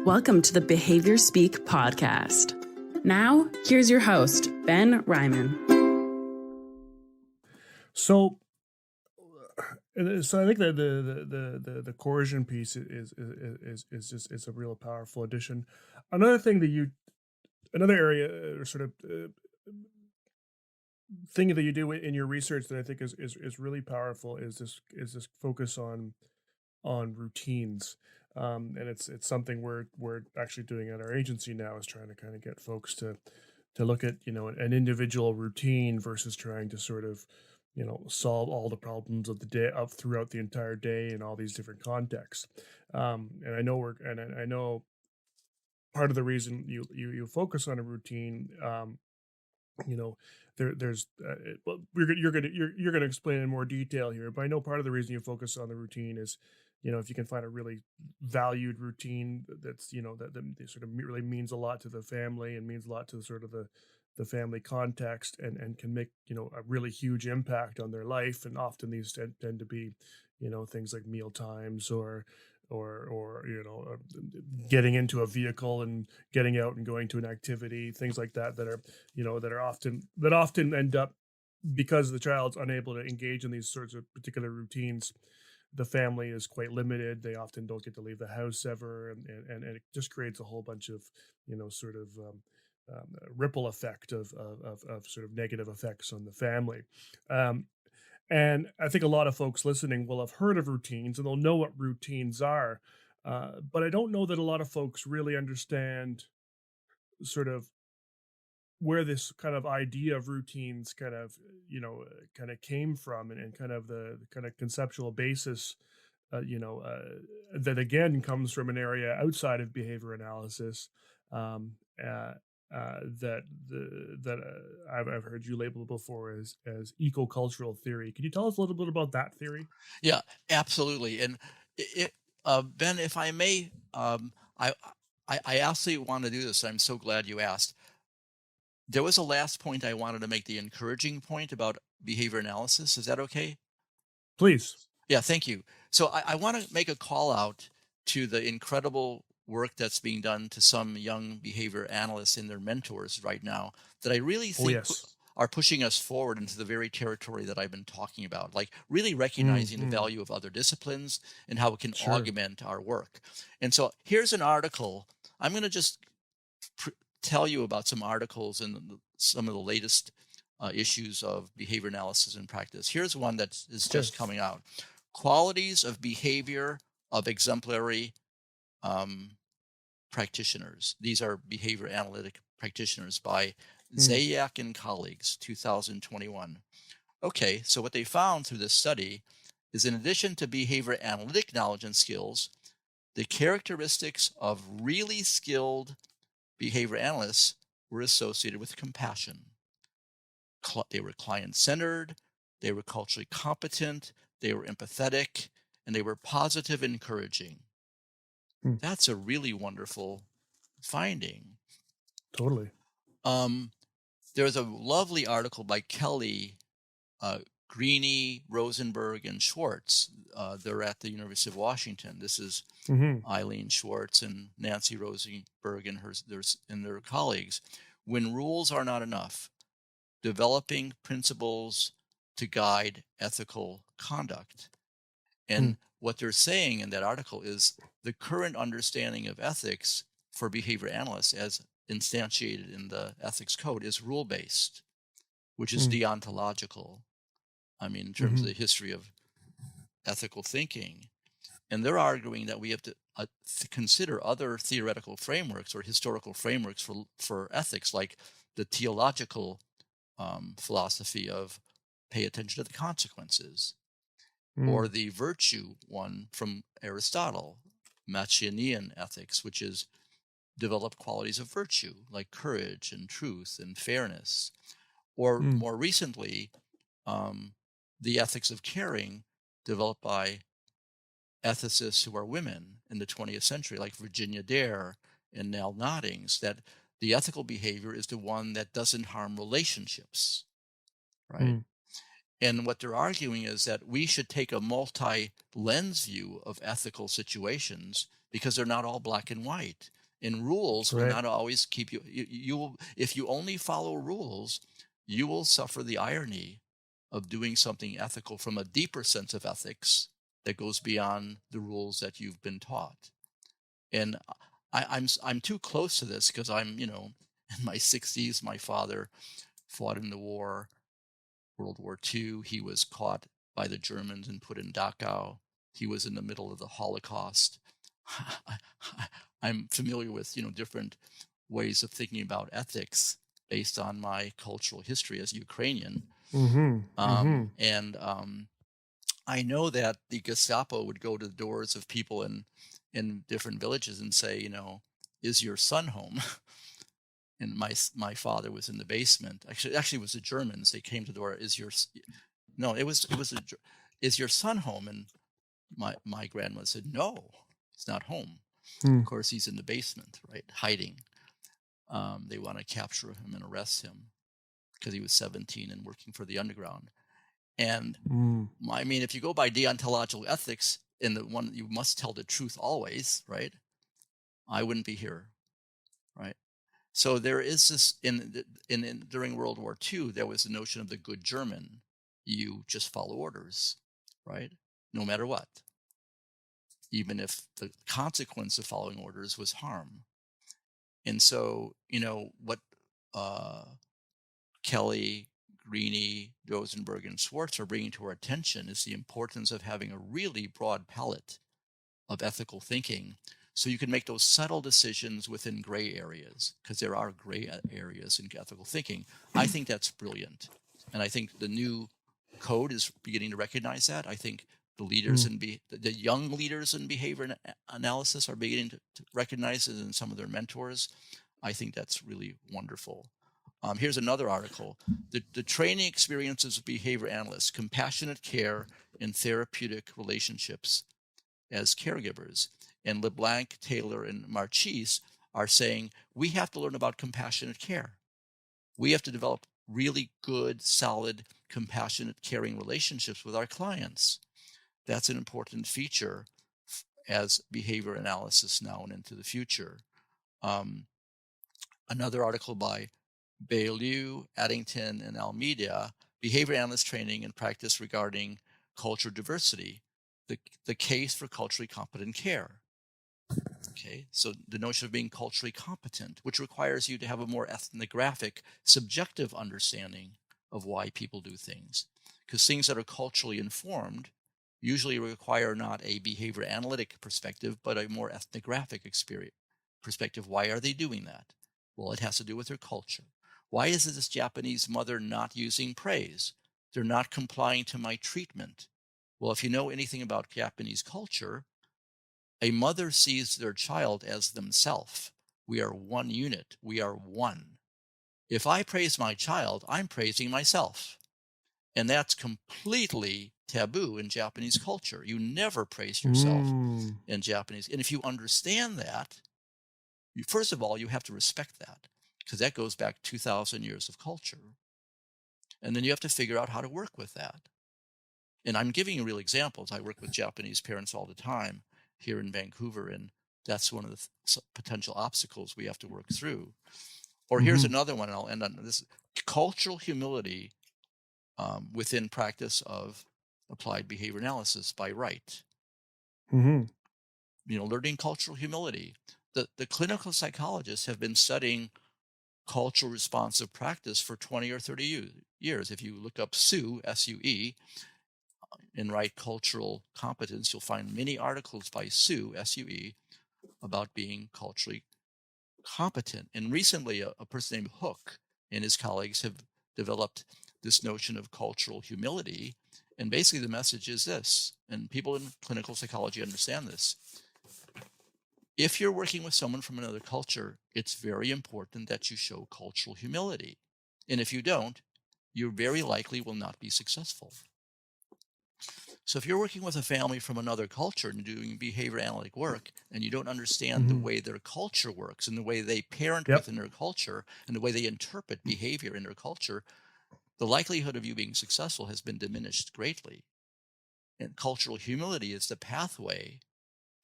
Welcome to the Behavior Speak podcast. Now, here's your host, Ben Ryman. So I think that the coercion piece is just a real powerful addition. Another area or sort of thing that you do in your research that I think is really powerful is this focus on routines. And it's something we're actually doing at our agency now, is trying to kind of get folks to look at, an individual routine versus trying to sort of, solve all the problems of the day up throughout the entire day in all these different contexts. And I know part of the reason you focus on a routine, there's well, you're gonna explain in more detail here, but I know part of the reason you focus on the routine is, if you can find a really valued routine that's, that sort of really means a lot to the family and means a lot to sort of the family context, and can make, a really huge impact on their life. And often these tend to be, things like meal times or getting into a vehicle and getting out and going to an activity, things like that that often end up, because the child's unable to engage in these sorts of particular routines, the family is quite limited. They often don't get to leave the house ever, and it just creates a whole bunch of, sort of ripple effect of sort of negative effects on the family. And I think a lot of folks listening will have heard of routines and they'll know what routines are. But I don't know that a lot of folks really understand sort of where this kind of idea of routines kind of came from, and kind of the kind of conceptual basis, that again comes from an area outside of behavior analysis. Um, uh, I've heard you label before as ecocultural theory. Can you tell us a little bit about that theory? Yeah, absolutely. And Ben, if I may, I absolutely want to do this. I'm so glad you asked. There was a last point I wanted to make, the encouraging point about behavior analysis. Is that okay? Please. Yeah, thank you. So I want to make a call out to the incredible work that's being done to some young behavior analysts and their mentors right now, that I really think are pushing us forward into the very territory that I've been talking about, like really recognizing the value of other disciplines and how it can augment our work. And so here's an article. I'm going to just tell you about some articles in some of the latest issues of behavior analysis and practice. Here's one that is just coming out: Qualities of Behavior of Exemplary Practitioners. These are behavior analytic practitioners by Zayak and colleagues, 2021. Okay, so what they found through this study is, in addition to behavior analytic knowledge and skills, the characteristics of really skilled behavior analysts were associated with compassion. They were client-centered, they were culturally competent, they were empathetic, and they were positive and encouraging. That's a really wonderful finding. Totally. There's a lovely article by Kelly, Greeny, Rosenberg, and Schwartz. They're at the University of Washington. This is Eileen Schwartz and Nancy Rosenberg and their colleagues. When Rules Are Not Enough: Developing Principles to Guide Ethical Conduct. And what they're saying in that article is the current understanding of ethics for behavior analysts, as instantiated in the ethics code, is rule-based, which is deontological. I mean, in terms of the history of ethical thinking. And they're arguing that we have to consider other theoretical frameworks or historical frameworks for ethics, like the teleological philosophy of pay attention to the consequences, or the virtue one from Aristotle, Machiavellian ethics, which is develop qualities of virtue like courage and truth and fairness, or more recently, the ethics of caring, developed by ethicists who are women in the 20th century, like Virginia Dare and Nell Noddings, that the ethical behavior is the one that doesn't harm relationships, right? And what they're arguing is that we should take a multi-lens view of ethical situations because they're not all black and white. And rules will Right. not always keep you will, if you only follow rules, you will suffer the irony of doing something ethical from a deeper sense of ethics that goes beyond the rules that you've been taught. And I'm too close to this because I'm, in my 60s. My father fought in the war, World War II. He was caught by the Germans and put in Dachau. He was in the middle of the Holocaust. I'm familiar with, different ways of thinking about ethics based on my cultural history as Ukrainian. And I know that the Gestapo would go to the doors of people in different villages and say, is your son home? And my father was in the basement. Actually, it was the Germans. They came to the door. Is your son home? And my grandmother said, no, he's not home. Of course, he's in the basement, right, hiding. They want to capture him and arrest him because he was 17 and working for the underground. And if you go by deontological ethics, in the one you must tell the truth always, right? I wouldn't be here, right? So there is this during World War II, there was the notion of the good German. You just follow orders, right? No matter what, even if the consequence of following orders was harm. And so, what Kelly, Greeny, Rosenberg, and Schwartz are bringing to our attention is the importance of having a really broad palette of ethical thinking, so you can make those subtle decisions within gray areas, because there are gray areas in ethical thinking. I think that's brilliant. And I think the new code is beginning to recognize that. I think the leaders the young leaders in behavior analysis are beginning to recognize it, and some of their mentors. I think that's really wonderful. Here's another article. The training experiences of behavior analysts, compassionate care in therapeutic relationships as caregivers. And LeBlanc, Taylor, and Marchese are saying, we have to learn about compassionate care. We have to develop really good, solid, compassionate, caring relationships with our clients. That's an important feature as behavior analysis now and into the future. Another article by Beaulieu, Addington, and Almeida, Behavior Analyst Training and Practice Regarding Cultural Diversity, the case for culturally competent care. Okay, so the notion of being culturally competent, which requires you to have a more ethnographic, subjective understanding of why people do things. Because things that are culturally informed usually require not a behavior analytic perspective, but a more ethnographic perspective. Why are they doing that? Well, it has to do with their culture. Why is this Japanese mother not using praise? They're not complying to my treatment. Well, if you know anything about Japanese culture, a mother sees their child as themselves. We are one unit. We are one. If I praise my child, I'm praising myself. And that's completely taboo in Japanese culture. You never praise yourself in Japanese. And if you understand that, first of all, you have to respect that, because that goes back 2,000 years of culture. And then you have to figure out how to work with that. And I'm giving you real examples. I work with Japanese parents all the time here in Vancouver, and that's one of the potential obstacles we have to work through. Or here's another one, and I'll end on this: cultural humility within practice of applied behavior analysis by Wright. Learning cultural humility. The clinical psychologists have been studying cultural responsive practice for 20 or 30 years. If you look up SUE, S-U-E, in Wright Cultural Competence, you'll find many articles by SUE, S-U-E, about being culturally competent. And recently, a person named Hook and his colleagues have developed this notion of cultural humility. And basically the message is this, and people in clinical psychology understand this: if you're working with someone from another culture, it's very important that you show cultural humility. And if you don't, you very likely will not be successful. So if you're working with a family from another culture and doing behavior analytic work, and you don't understand the way their culture works and the way they parent within their culture and the way they interpret behavior in their culture, the likelihood of you being successful has been diminished greatly. And cultural humility is the pathway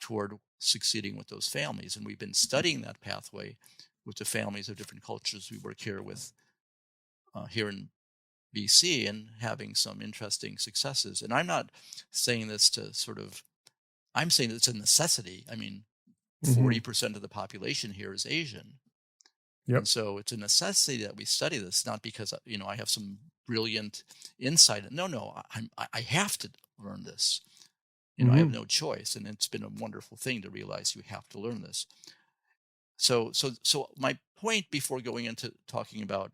toward succeeding with those families. And we've been studying that pathway with the families of different cultures we work here with here in BC, and having some interesting successes. And I'm not saying this to I'm saying it's a necessity. I mean, 40% of the population here is Asian. Yep. And so it's a necessity that we study this, not because, I have some brilliant insight. No, I have to learn this. I have no choice. And it's been a wonderful thing to realize you have to learn this. So my point before going into talking about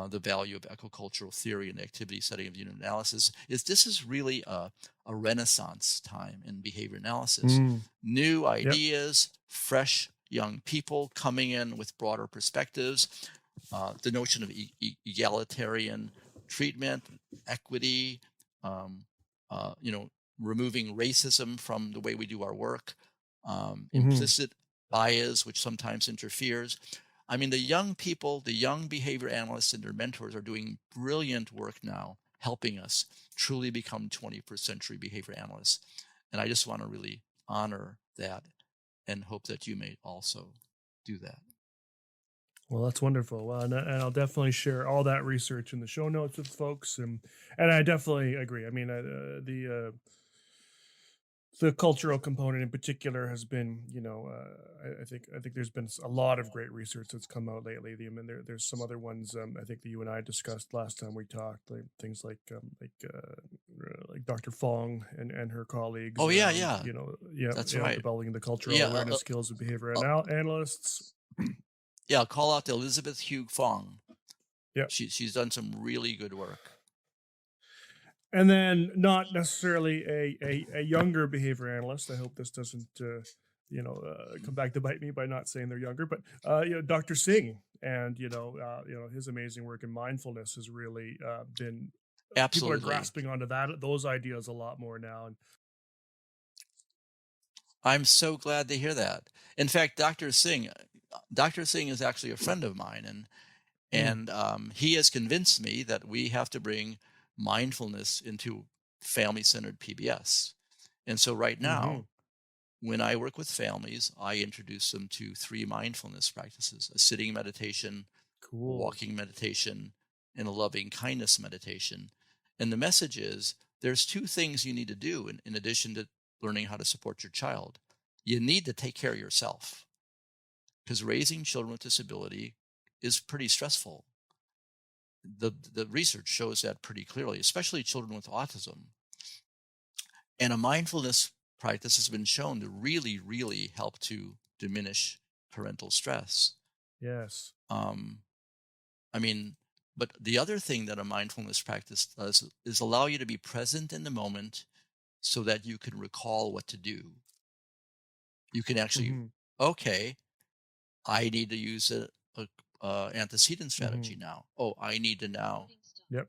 the value of ecocultural theory and the activity setting of unit analysis is this is really a renaissance time in behavior analysis. New ideas, fresh young people coming in with broader perspectives, the notion of egalitarian treatment, equity, removing racism from the way we do our work, implicit bias, which sometimes interferes. I mean, the young people, the young behavior analysts and their mentors are doing brilliant work now, helping us truly become 21st century behavior analysts. And I just want to really honor that and hope that you may also do that. Well, that's wonderful. Well, and I'll definitely share all that research in the show notes with folks. And I definitely agree. I mean, the cultural component in particular has been, I think there's been a lot of great research that's come out lately. I mean, there's some other ones I think that you and I discussed last time we talked, like things like Dr. Fong and her colleagues. Oh yeah, that's right. Developing the cultural awareness skills of behavior analysts. Yeah, I'll call out to Elizabeth Hugh Fong. Yeah, she's done some really good work. And then not necessarily a younger behavior analyst. I hope this doesn't, come back to bite me by not saying they're younger, but, Dr. Singh and, his amazing work in mindfulness has really been, Absolutely. People are grasping onto those ideas a lot more now. And I'm so glad to hear that. In fact, Dr. Singh is actually a friend of mine, and he has convinced me that we have to bring mindfulness into family-centered PBS. And so right now, when I work with families, I introduce them to 3 mindfulness practices: a sitting meditation, a walking meditation, and a loving kindness meditation. And the message is there's 2 things you need to do in addition to learning how to support your child. You need to take care of yourself, because raising children with disability is pretty stressful. The research shows that pretty clearly, especially children with autism. And a mindfulness practice has been shown to really, really help to diminish parental stress. Yes. But the other thing that a mindfulness practice does is allow you to be present in the moment so that you can recall what to do. You can actually, okay, I need to use a antecedent strategy now. Oh, I need to now. Yep.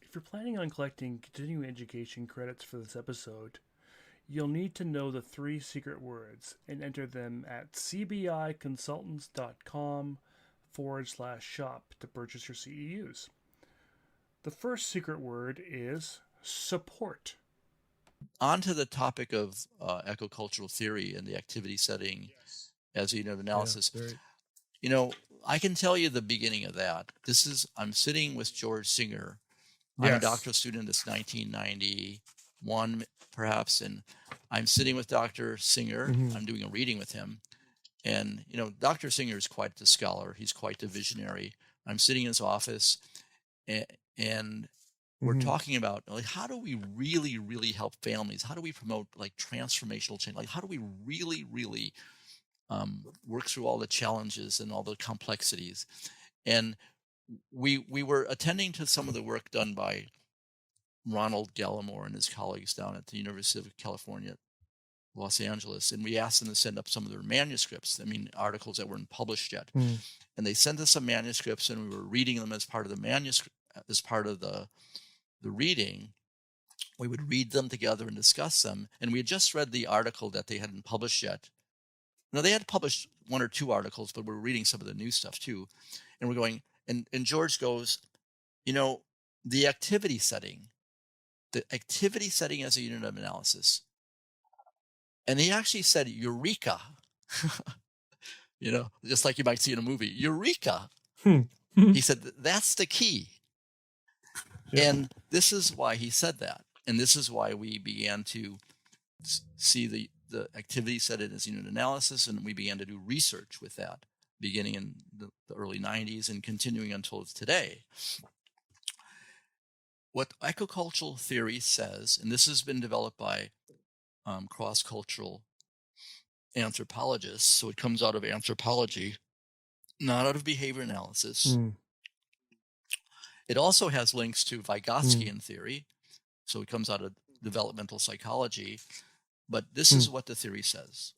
If you're planning on collecting continuing education credits for this episode, you'll need to know the 3 secret words and enter them at cbiconsultants.com/shop to purchase your CEUs. The first secret word is support. On to the topic of ecocultural theory and the activity setting as a unit of analysis. I can tell you the beginning of that. I'm sitting with George Singer. I'm a doctoral student. It's 1991, perhaps, and I'm sitting with Dr. Singer. I'm doing a reading with him. And, Dr. Singer is quite the scholar. He's quite the visionary. I'm sitting in his office, and we're talking about, how do we really, really help families? How do we promote, transformational change? How do we really, really work through all the challenges and all the complexities? And we were attending to some of the work done by Ronald Gallimore and his colleagues down at the University of California, Los Angeles, and we asked them to send up some of their manuscripts, articles that weren't published yet. And they sent us some manuscripts, and we were reading them as part of the manuscript, as part of the reading. We would read them together and discuss them. And we had just read the article that they hadn't published yet. Now, they had published 1 or 2 articles, but we're reading some of the new stuff too. And we're going, and George goes, the activity setting, the activity setting as a unit of analysis. And he actually said, eureka, just like you might see in a movie, eureka. He said, that's the key. Yeah. And this is why he said that. And this is why we began to see the activity set as unit analysis, and we began to do research with that, beginning in the early 90s and continuing until today. What ecocultural theory says, and this has been developed by cross-cultural anthropologists, so it comes out of anthropology, not out of behavior analysis. It also has links to Vygotskian theory, so it comes out of developmental psychology. But this is what the theory says.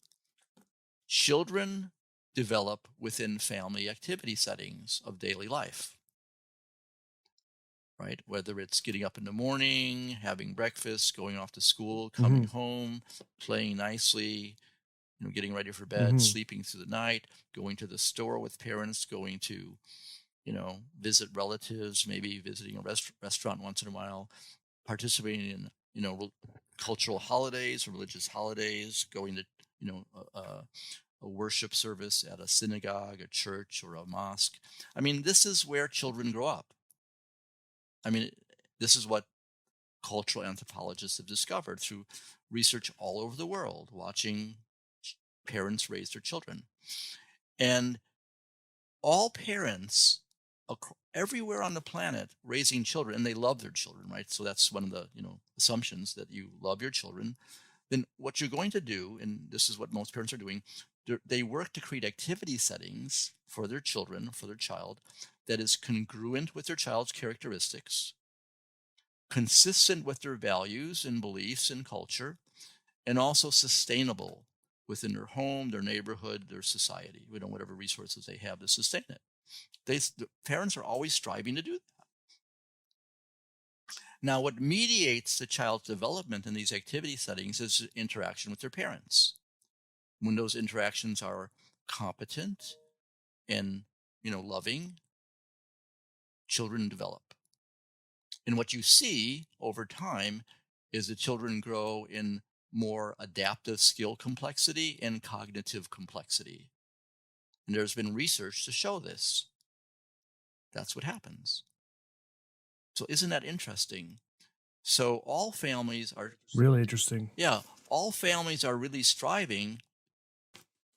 Children develop within family activity settings of daily life, right? Whether it's getting up in the morning, having breakfast, going off to school, coming home, playing nicely, getting ready for bed, sleeping through the night, going to the store with parents, going to, visit relatives, maybe visiting a restaurant once in a while, participating in, cultural holidays or religious holidays, going to, a worship service at a synagogue, a church, or a mosque. I mean, this is where children grow up. I mean, this is what cultural anthropologists have discovered through research all over the world, watching parents raise their children. And all parents everywhere on the planet raising children, and they love their children, right? So that's one of the assumptions, that you love your children. Then what you're going to do, and this is what most parents are doing, they work to create activity settings for their children, for their child, that is congruent with their child's characteristics, consistent with their values and beliefs and culture, and also sustainable within their home, their neighborhood, their society, whatever resources they have to sustain it. The parents are always striving to do that. Now, what mediates the child's development in these activity settings is interaction with their parents. When those interactions are competent and, loving, children develop. And what you see over time is the children grow in more adaptive skill complexity and cognitive complexity. And there's been research to show this. That's what happens. So isn't that interesting? So all families are... Really interesting. Yeah, all families are really striving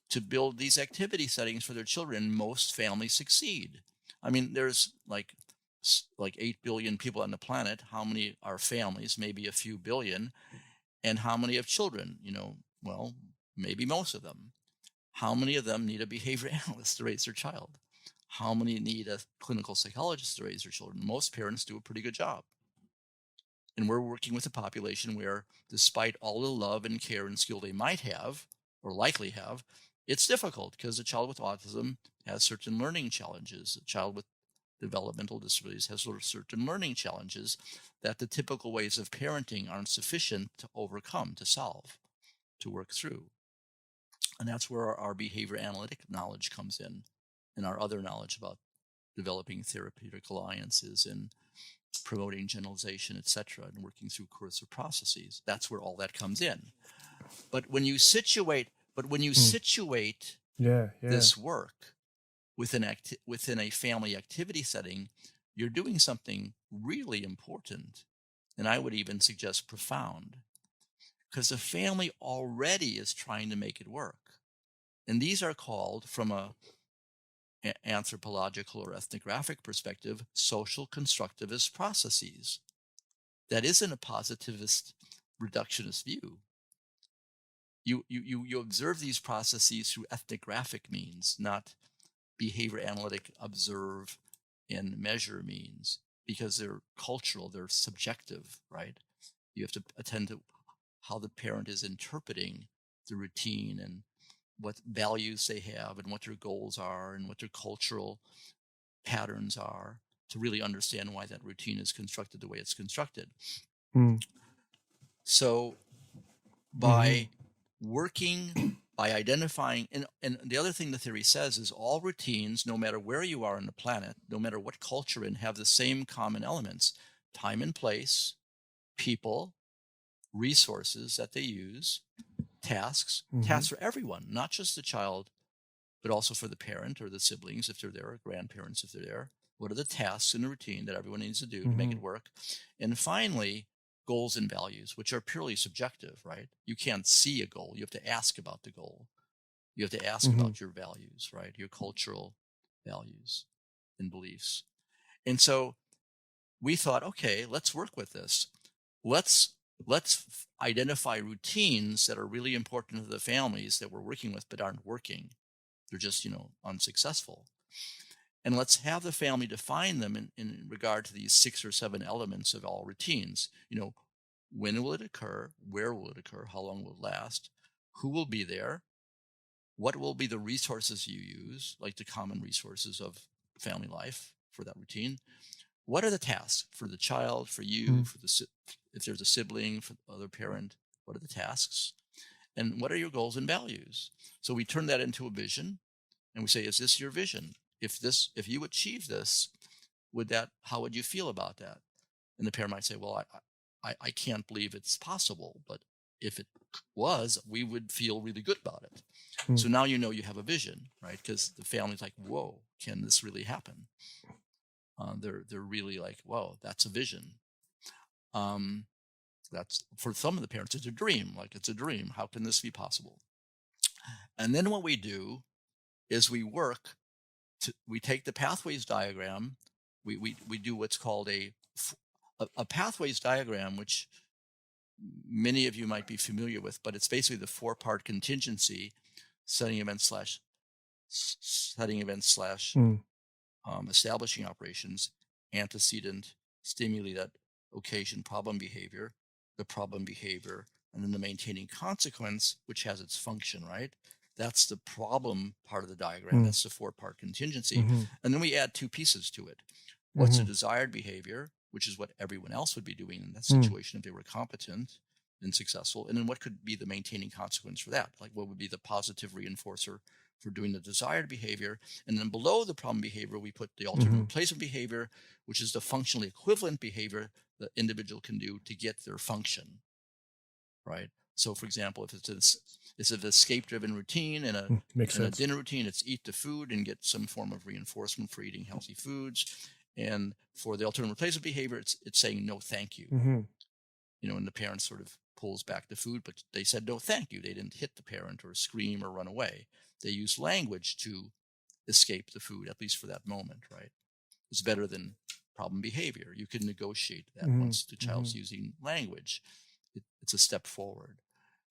to build these activity settings for their children. Most families succeed. I mean, there's like 8 billion people on the planet. How many are families? Maybe a few billion. And how many have children? Well, maybe most of them. How many of them need a behavior analyst to raise their child? How many need a clinical psychologist to raise their children? Most parents do a pretty good job. And we're working with a population where, despite all the love and care and skill they might have, or likely have, it's difficult because a child with autism has certain learning challenges. A child with developmental disabilities has certain learning challenges that the typical ways of parenting aren't sufficient to overcome, to solve, to work through. And that's where our behavior analytic knowledge comes in, and our other knowledge about developing therapeutic alliances and promoting generalization, etc., and working through coercive processes. That's where all that comes in. But when you situate, this work within a family activity setting, you're doing something really important, and I would even suggest profound, because the family already is trying to make it work. And these are called, from a anthropological or ethnographic perspective, social constructivist processes. That isn't a positivist reductionist view. You observe these processes through ethnographic means, not behavior analytic observe and measure means, because they're cultural, they're subjective, right? You have to attend to how the parent is interpreting the routine and what values they have and what their goals are and what their cultural patterns are to really understand why that routine is constructed the way it's constructed. So by working, by identifying, and the other thing the theory says is all routines, no matter where you are on the planet, no matter what culture in, have the same common elements: time and place, people, resources that they use, tasks for everyone, not just the child, but also for the parent or the siblings if they're there, or grandparents if they're there. What are the tasks in the routine that everyone needs to do to make it work? And finally, goals and values, which are purely subjective, right? You can't see a goal. You have to ask about the goal. You have to ask about your values, right? Your cultural values and beliefs. And so we thought, okay, let's work with this. Let's identify routines that are really important to the families that we're working with but aren't working. They're just, unsuccessful. And let's have the family define them in regard to these 6 or 7 elements of all routines. When will it occur? Where will it occur? How long will it last? Who will be there? What will be the resources you use, like the common resources of family life for that routine? What are the tasks for the child, for you, if there's a sibling, for the other parent? What are the tasks? And what are your goals and values? So we turn that into a vision, and we say, is this your vision? If you achieve this, how would you feel about that? And the parent might say, well, I can't believe it's possible, but if it was, we would feel really good about it. So now you have a vision, right? Because the family's like, whoa, can this really happen? They're really like, whoa, that's a vision. That's, for some of the parents, it's a dream. Like, it's a dream. How can this be possible? And then what we do is we take the pathways diagram. We do what's called a pathways diagram, which many of you might be familiar with, but it's basically the 4-part contingency: setting events / establishing operations, antecedent, stimuli that occasion problem behavior, the problem behavior, and then the maintaining consequence, which has its function, right? That's the problem part of the diagram. That's the 4-part contingency. And then we add 2 pieces to it. What's a desired behavior, which is what everyone else would be doing in that situation if they were competent and successful. And then what could be the maintaining consequence for that? Like, what would be the positive reinforcer for doing the desired behavior? And then below the problem behavior, we put the alternative replacement behavior, which is the functionally equivalent behavior the individual can do to get their function, right? So, for example, if it's an escape-driven routine and a dinner routine, it's eat the food and get some form of reinforcement for eating healthy foods. And for the alternative replacement behavior, it's saying no, thank you. And the parent sort of pulls back the food, but they said no, thank you. They didn't hit the parent or scream or run away. They used language to escape the food, at least for that moment, right? It's better than problem behavior. You can negotiate that once the child's using language. It's a step forward.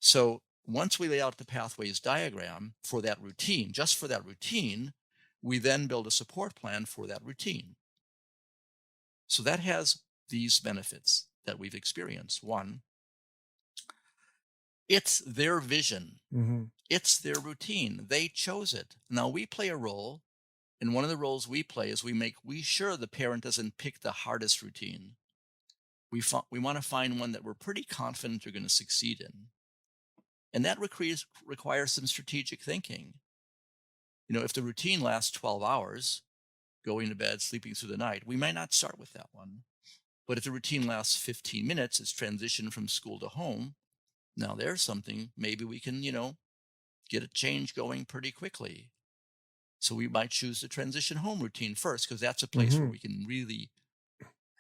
So once we lay out the pathways diagram for that routine, just for that routine, we then build a support plan for that routine. So that has these benefits that we've experienced. 1, it's their vision. It's their routine. They chose it. Now we play a role, and one of the roles we play is we sure the parent doesn't pick the hardest routine. We want to find one that we're pretty confident they're going to succeed in. And that requires some strategic thinking. If the routine lasts 12 hours, going to bed, sleeping through the night, we might not start with that one. But if the routine lasts 15 minutes, it's transition from school to home. Now there's something, maybe we can, get a change going pretty quickly. So we might choose the transition home routine first, because that's a place where we can really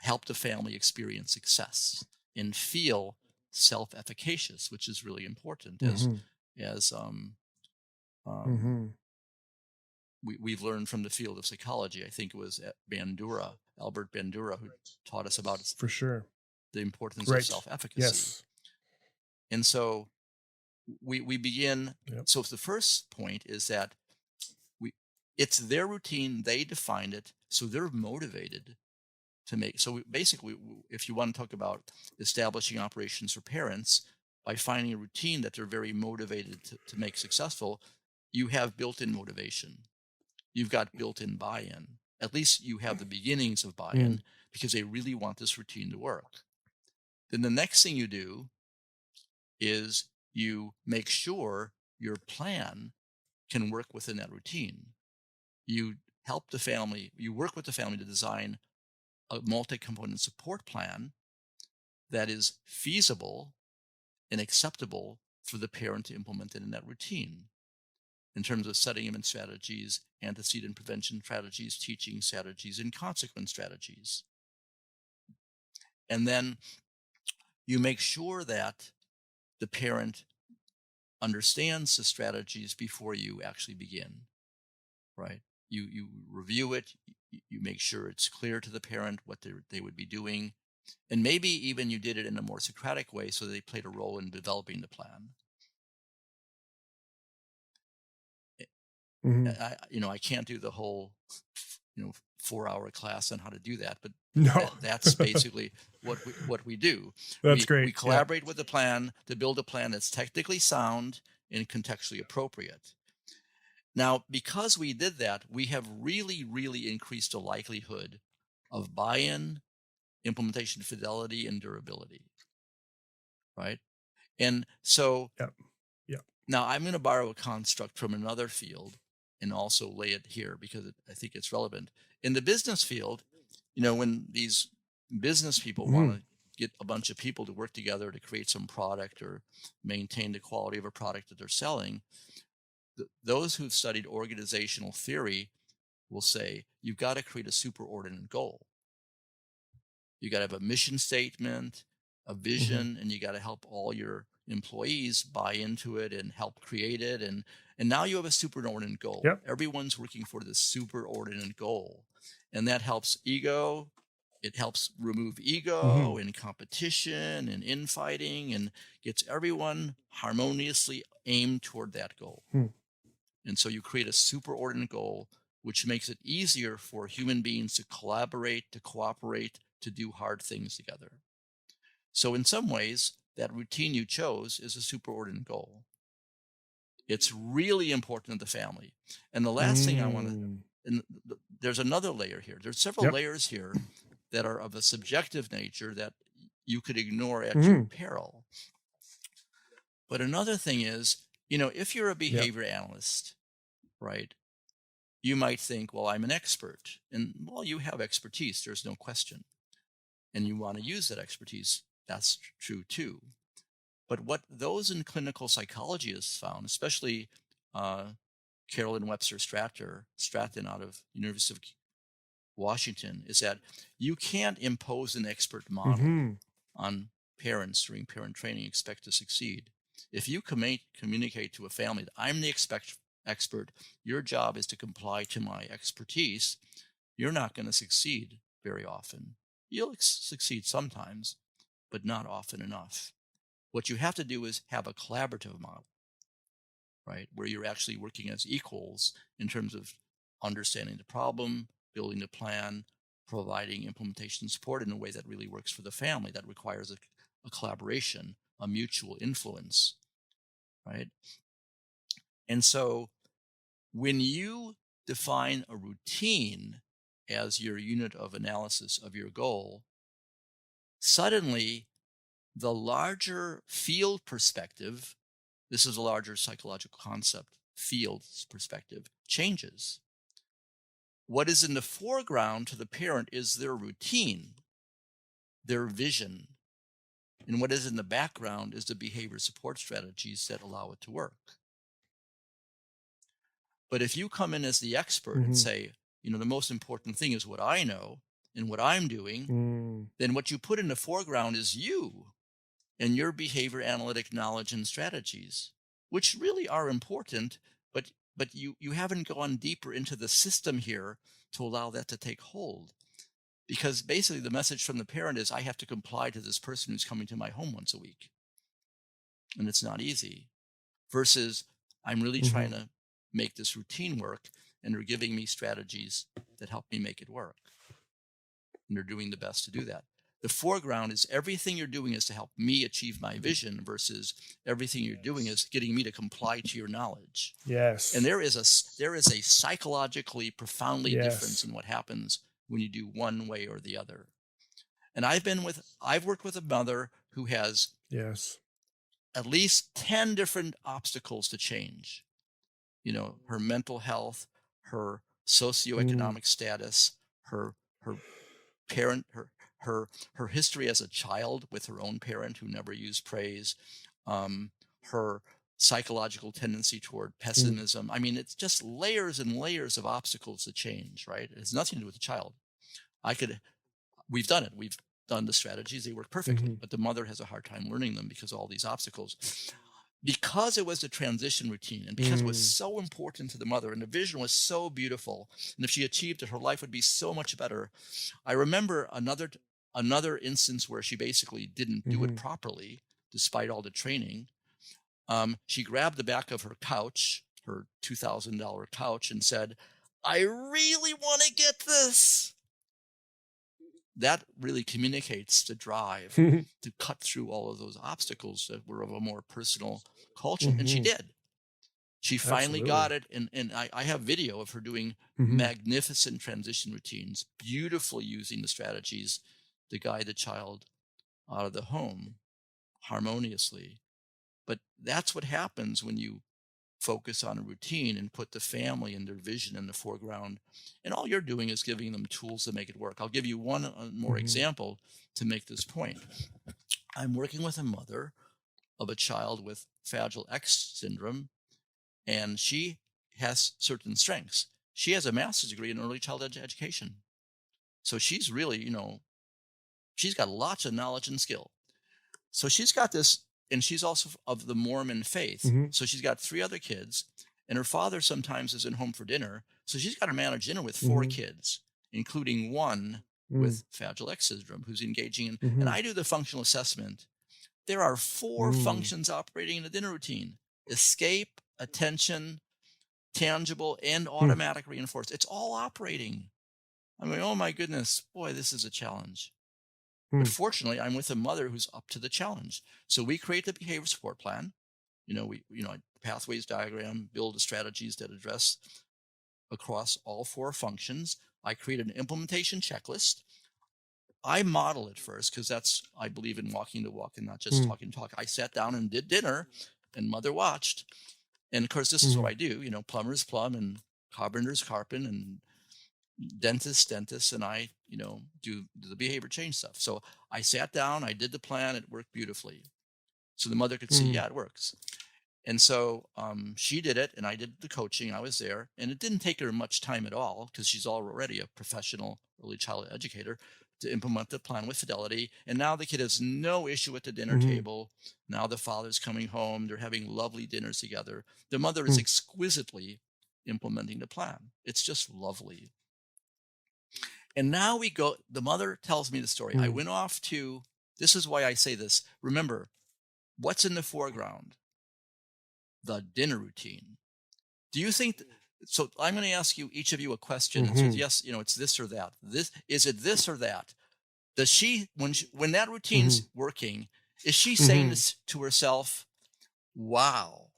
help the family experience success and feel self-efficacious, which is really important. We've learned from the field of psychology. I think it was Albert Bandura, who taught us about for sure the importance of self-efficacy. Yes. And so we begin. Yep. So the first point is that it's their routine. They defined it, so they're motivated to make. So basically, if you want to talk about establishing operations for parents, by finding a routine that they're very motivated to make successful, you have built-in motivation. You've got built-in buy-in. At least you have the beginnings of buy-in because they really want this routine to work. Then the next thing you do is you make sure your plan can work within that routine. You help the family, you work with the family to design a multi-component support plan that is feasible and acceptable for the parent to implement it in that routine, in terms of settlement strategies, antecedent prevention strategies, teaching strategies, and consequence strategies. And then you make sure that the parent understands the strategies before you actually begin, right? You review it, you make sure it's clear to the parent what they would be doing, and maybe even you did it in a more Socratic way so they played a role in developing the plan. I can't do the whole 4-hour class on how to do that, but that's basically what we do. That's great. We collaborate with the plan to build a plan that's technically sound and contextually appropriate. Now, because we did that, we have really, really increased the likelihood of buy-in, implementation fidelity, and durability, right? And so now I'm going to borrow a construct from another field and also lay it here because I think it's relevant. In the business field, when these business people want to get a bunch of people to work together to create some product or maintain the quality of a product that they're selling, those who've studied organizational theory will say, you've got to create a superordinate goal. You got to have a mission statement, a vision, and you got to help all your employees buy into it and help create it. And now you have a superordinate goal. Yep. Everyone's working for this superordinate goal. And that helps ego. It helps remove ego and competition and infighting and gets everyone harmoniously aimed toward that goal. And so you create a superordinate goal, which makes it easier for human beings to collaborate, to cooperate, to do hard things together. So in some ways, that routine you chose is a superordinate goal. It's really important to the family. And the last thing I want to, and there's another layer here. There's several layers here that are of a subjective nature that you could ignore at your peril. But another thing is, if you're a behavior analyst, right, you might think, well, I'm an expert. And, well, you have expertise. There's no question. And you want to use that expertise. That's true, too. But what those in clinical psychology has found, especially Carolyn Webster Stratton out of University of Washington, is that you can't impose an expert model on parents during parent training and expect to succeed. If you communicate to a family that I'm the expert, your job is to comply to my expertise, you're not going to succeed very often. You'll succeed sometimes, but not often enough. What you have to do is have a collaborative model, right, where you're actually working as equals in terms of understanding the problem, building the plan, providing implementation support in a way that really works for the family, that requires a collaboration, a mutual influence, right? And so when you define a routine as your unit of analysis of your goal, suddenly the larger field perspective, this is a larger psychological concept, field perspective, changes. What is in the foreground to the parent is their routine, their vision. And what is in the background is the behavior support strategies that allow it to work. But if you come in as the expert and say, the most important thing is what I know and what I'm doing, then what you put in the foreground is you and your behavior analytic knowledge and strategies, which really are important, but you haven't gone deeper into the system here to allow that to take hold. Because basically the message from the parent is, I have to comply to this person who's coming to my home once a week. And it's not easy. Versus, I'm really trying to make this routine work, and they're giving me strategies that help me make it work. And they're doing the best to do that. The foreground is everything you're doing is to help me achieve my vision versus everything you're doing is getting me to comply to your knowledge. Yes. And there is a psychologically profoundly difference in what happens when you do one way or the other. And I've worked with a mother who has at least 10 different obstacles to change. Her mental health, her socioeconomic status, her her history as a child with her own parent who never used praise, her psychological tendency toward pessimism. I mean, it's just layers and layers of obstacles to change, right? It has nothing to do with the child. We've done it. We've done the strategies. They work perfectly, but the mother has a hard time learning them because of all these obstacles. Because it was a transition routine and because it was so important to the mother and the vision was so beautiful, and if she achieved it, her life would be so much better. I remember another instance where she basically didn't do it properly despite all the training. She grabbed the back of her couch, her $2,000 couch, and said, "I really want to get this." That really communicates the drive to cut through all of those obstacles that were of a more personal culture. And she did. She finally got it. And I have video of her doing magnificent transition routines, beautifully using the strategies to guide the child out of the home harmoniously. But that's what happens when you focus on a routine and put the family and their vision in the foreground. And all you're doing is giving them tools to make it work. I'll give you one more example to make this point. I'm working with a mother of a child with Fragile X syndrome, and she has certain strengths. She has a master's degree in early childhood education. So she's really, she's got lots of knowledge and skill. So she's got this. And she's also of the Mormon faith. So she's got 3 other kids, and her father sometimes isn't home for dinner. So she's got to manage dinner with 4 kids, including one with Fragile X syndrome who's engaging in, and I do the functional assessment. There are 4 functions operating in the dinner routine: escape, attention, tangible, and automatic reinforcement. It's all operating. I'm going, oh my goodness, boy, this is a challenge. But fortunately, I'm with a mother who's up to the challenge. So we create the behavior support plan. Pathways diagram, build the strategies that address across all 4 functions. I create an implementation checklist. I model it first because I believe in walking the walk and not just talking talk. I sat down and did dinner, and mother watched. And of course, this is what I do. Plumbers plumb, and carpenters carpent, and dentist, and I, do the behavior change stuff. So I sat down, I did the plan, it worked beautifully. So the mother could see, yeah, it works. And so she did it, and I did the coaching. I was there, and it didn't take her much time at all because she's already a professional early childhood educator to implement the plan with fidelity. And now the kid has no issue at the dinner table. Now the father's coming home. They're having lovely dinners together. The mother is exquisitely implementing the plan. It's just lovely. And now the mother tells me the story. I went off to, this is why I say this. Remember, what's in the foreground? The dinner routine. Do you think, so I'm going to ask you, each of you, a question. And so yes, it's this or that. Is it this or that? Does she, when that routine's working, is she saying this to herself, wow,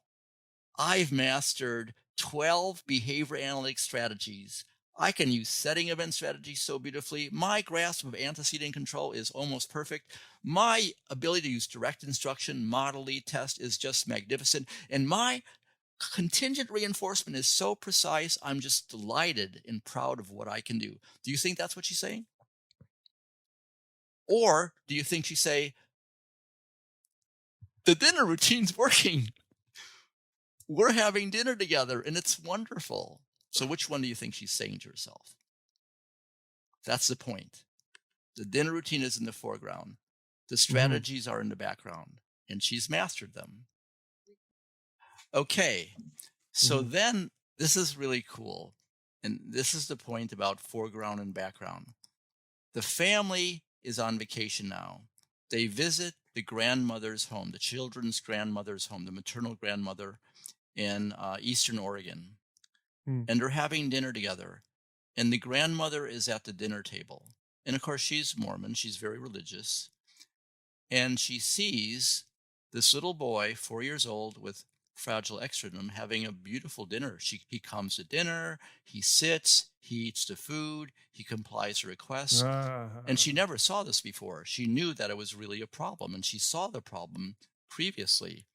I've mastered 12 behavior analytic strategies. I can use setting event strategies so beautifully. My grasp of antecedent control is almost perfect. My ability to use direct instruction, model, lead, test is just magnificent. And my contingent reinforcement is so precise, I'm just delighted and proud of what I can do. Do you think that's what she's saying? Or do you think she's saying, the dinner routine's working. We're having dinner together and it's wonderful. So which one do you think she's saying to herself? That's the point. The dinner routine is in the foreground. The strategies are in the background, and she's mastered them. Okay, so then this is really cool. And this is the point about foreground and background. The family is on vacation now. They visit the grandmother's home, the children's grandmother's home, the maternal grandmother in Eastern Oregon. And they're having dinner together. And the grandmother is at the dinner table. And of course, she's Mormon. She's very religious. And she sees this little boy, 4 years old, with Fragile X syndrome, having a beautiful dinner. He comes to dinner, he sits, he eats the food, he complies to requests. And she never saw this before. She knew that it was really a problem, and she saw the problem previously.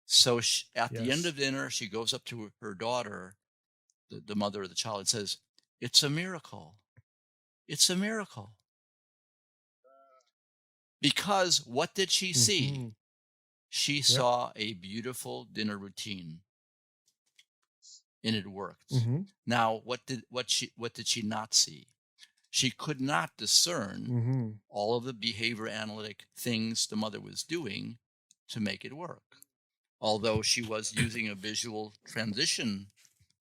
So at the end of dinner, she goes up to her daughter, the mother of the child, and says, "It's a miracle. It's a miracle." Because what did she see? Mm-hmm. She Yep. saw a beautiful dinner routine, and it worked. Mm-hmm. Now, what did she not see? She could not discern Mm-hmm. all of the behavior analytic things the mother was doing to make it work. Although she was using a visual transition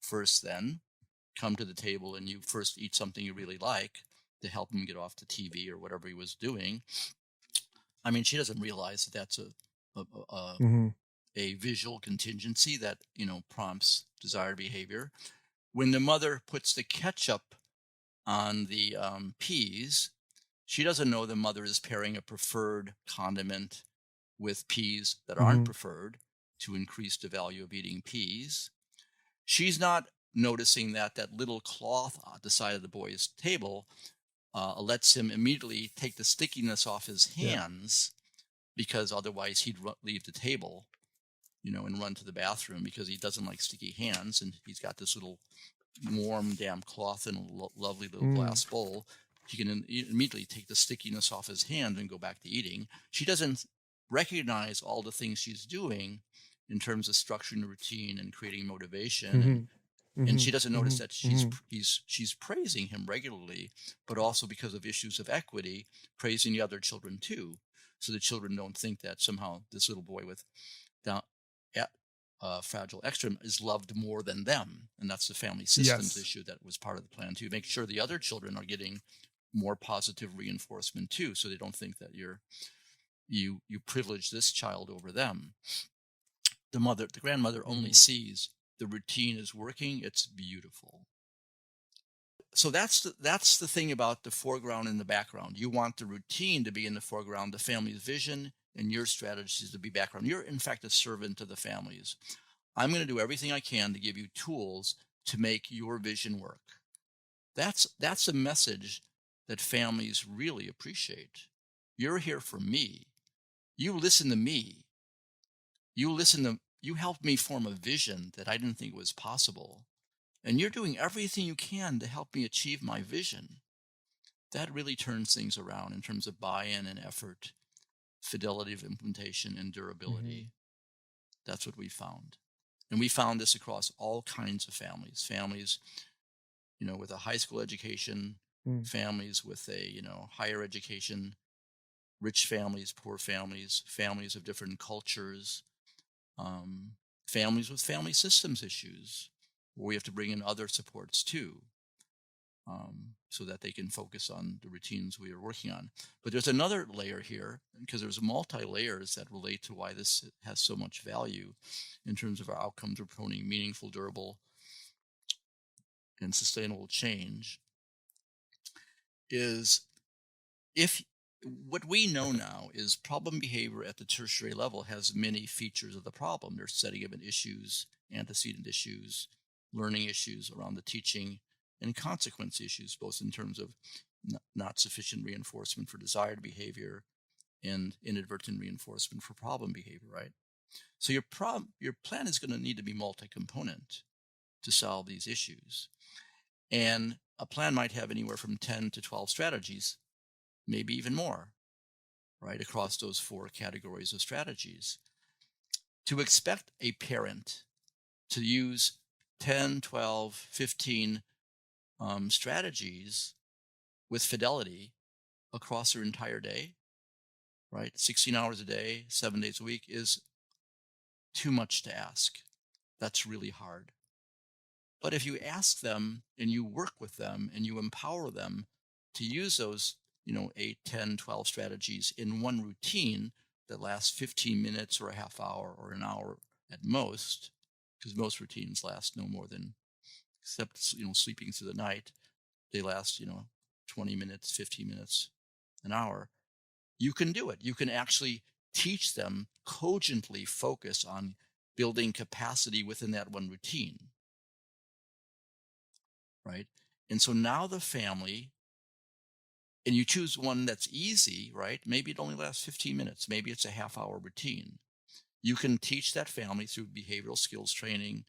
first, then come to the table and you first eat something you really like to help him get off the TV or whatever he was doing. I mean, she doesn't realize that that's Mm-hmm. a visual contingency that, prompts desired behavior. When the mother puts the ketchup on the peas, she doesn't know the mother is pairing a preferred condiment with peas that aren't Mm-hmm. preferred to increase the value of eating peas. She's not noticing that little cloth at the side of the boy's table lets him immediately take the stickiness off his hands, because otherwise he'd leave the table, and run to the bathroom because he doesn't like sticky hands. And he's got this little warm, damp cloth in a lovely little glass bowl. He can immediately take the stickiness off his hand and go back to eating. She doesn't recognize all the things she's doing in terms of structuring the routine and creating motivation. And she doesn't notice that she's praising him regularly, but also because of issues of equity, praising the other children too. So the children don't think that somehow this little boy with fragile extreme is loved more than them. And that's the family systems issue that was part of the plan, to make sure the other children are getting more positive reinforcement too, so they don't think that you privilege this child over them. The grandmother only sees the routine is working. It's beautiful. So that's the thing about the foreground and the background. You want the routine to be in the foreground, the family's vision, and your strategies to be background. You're, in fact, a servant to the families. I'm going to do everything I can to give you tools to make your vision work. That's a message that families really appreciate. You're here for me. You listen to me. You helped me form a vision that I didn't think was possible. And you're doing everything you can to help me achieve my vision. That really turns things around in terms of buy-in and effort, fidelity of implementation, and durability. That's what we found. And we found this across all kinds of families. Families, with a high school education, families with a, higher education, rich families, poor families, families of different cultures, families with family systems issues, where we have to bring in other supports too, so that they can focus on the routines we are working on. But there's another layer here, because there's multi-layers that relate to why this has so much value in terms of our outcomes for promoting meaningful, durable, and sustainable change. Is what we know now is problem behavior at the tertiary level has many features of the problem. There's setting of issues, antecedent issues, learning issues around the teaching, and consequence issues, both in terms of not sufficient reinforcement for desired behavior and inadvertent reinforcement for problem behavior, right? So your plan is going to need to be multi-component to solve these issues. And a plan might have anywhere from 10 to 12 strategies, maybe even more, right, across those 4 categories of strategies. To expect a parent to use 10, 12, 15 strategies with fidelity across their entire day, right, 16 hours a day, 7 days a week, is too much to ask. That's really hard. But if you ask them and you work with them and you empower them to use those 8, 10, 12 strategies in one routine that lasts 15 minutes or a half hour or an hour at most, because most routines last no more than, except sleeping through the night, they last 20 minutes, 15 minutes, an hour. You can do it. You can actually teach them cogently focus on building capacity within that one routine, right? And so now the family, and you choose one that's easy, right? Maybe it only lasts 15 minutes. Maybe it's a half-hour routine. You can teach that family through behavioral skills training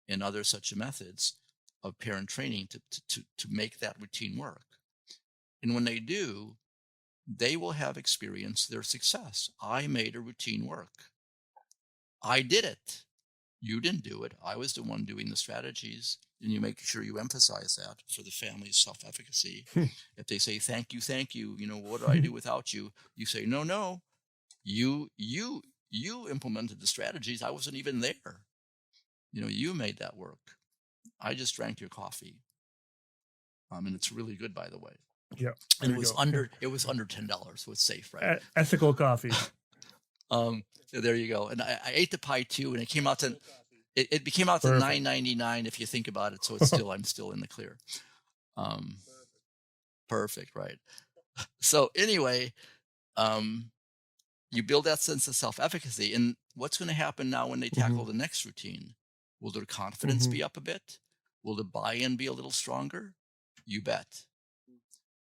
and other such methods of parent training to make that routine work. And when they do, they will have experienced their success. I made a routine work. I did it. You didn't do it. I was the one doing the strategies. And you make sure you emphasize that for the family's self-efficacy. If they say, thank you, what do I do without you? You say, no, you implemented the strategies. I wasn't even there. You made that work. I just drank your coffee. And it's really good, by the way. Yeah. And it was under $10, so it's safe, right? Ethical coffee. There you go. And I ate the pie too, and it came out to it became out to $9.99 if you think about it. So it's I'm still in the clear. Perfect, right? So anyway, you build that sense of self-efficacy, and what's going to happen now when they tackle the next routine? Will their confidence be up a bit? Will the buy-in be a little stronger? You bet.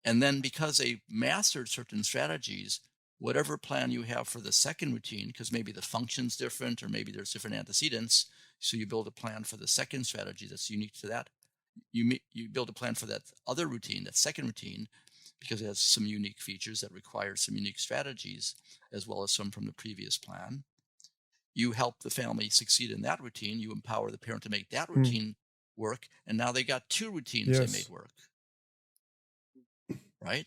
And then because they mastered certain strategies, whatever plan you have for the second routine, because maybe the function's different or maybe there's different antecedents, so you build a plan for the second strategy that's unique to that. You build a plan for that other routine, that second routine, because it has some unique features that require some unique strategies, as well as some from the previous plan. You help the family succeed in that routine. You empower the parent to make that routine work, and now they got two routines they made work. Right?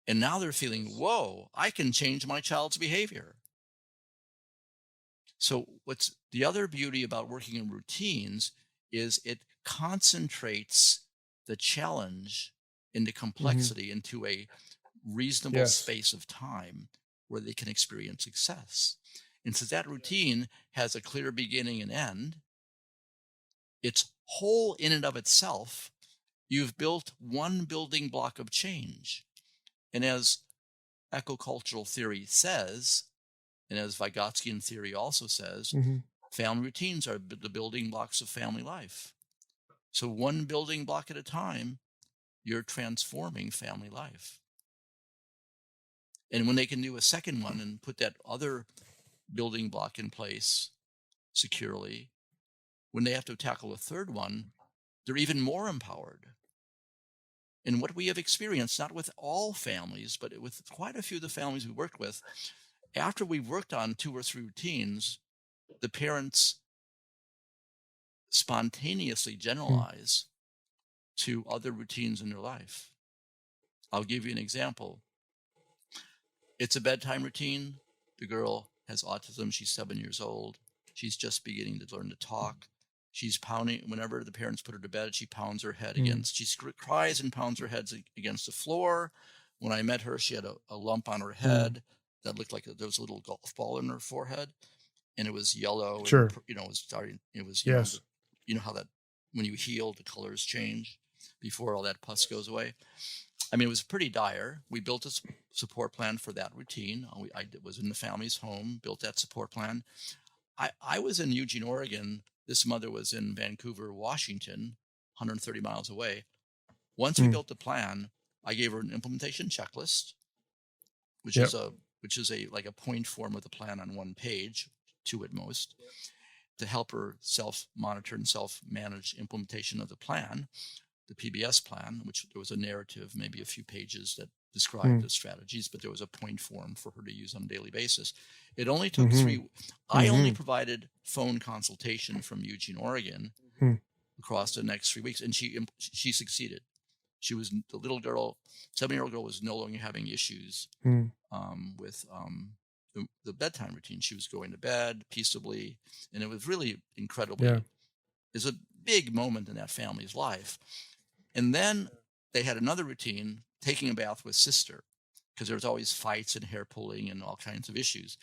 And now they're feeling, whoa, I can change my child's behavior. So what's the other beauty about working in routines is it concentrates the challenge into complexity into a reasonable space of time where they can experience success. And since that routine has a clear beginning and end, it's whole in and of itself, you've built one building block of change. And as ecocultural theory says, and as Vygotskian theory also says, family routines are the building blocks of family life. So one building block at a time, you're transforming family life. And when they can do a second one and put that other building block in place securely, when they have to tackle a third one, they're even more empowered. And what we have experienced, not with all families, but with quite a few of the families we worked with, after we've worked on 2 or 3 routines, the parents spontaneously generalize to other routines in their life. I'll give you an example. It's a bedtime routine. The girl has autism. She's 7 years old. She's just beginning to learn to talk. She's pounding, whenever the parents put her to bed, she pounds her head against, she cries and pounds her head against the floor. When I met her, she had a lump on her head that looked like there was a little golf ball in her forehead, and it was yellow. Sure. And, it was starting, it was, yes. You know how that, when you heal, the colors change before all that pus goes away. I mean, it was pretty dire. We built a support plan for that routine. I was in the family's home, built that support plan. I was in Eugene, Oregon. This mother was in Vancouver, Washington, 130 miles away. Once we built the plan, I gave her an implementation checklist, which is like a point form with a plan on one page, 2 at most, to help her self-monitor and self-manage implementation of the plan, the PBS plan, which there was a narrative, maybe a few pages that described the strategies, but there was a point form for her to use on a daily basis. It only took 3. I only provided phone consultation from Eugene, Oregon, across the next 3 weeks, and she succeeded. She was, the little girl, 7-year-old girl, was no longer having issues with the bedtime routine. She was going to bed peaceably, and it was really incredibly. It's a big moment in that family's life. And then they had another routine, taking a bath with sister, because there was always fights and hair pulling and all kinds of issues.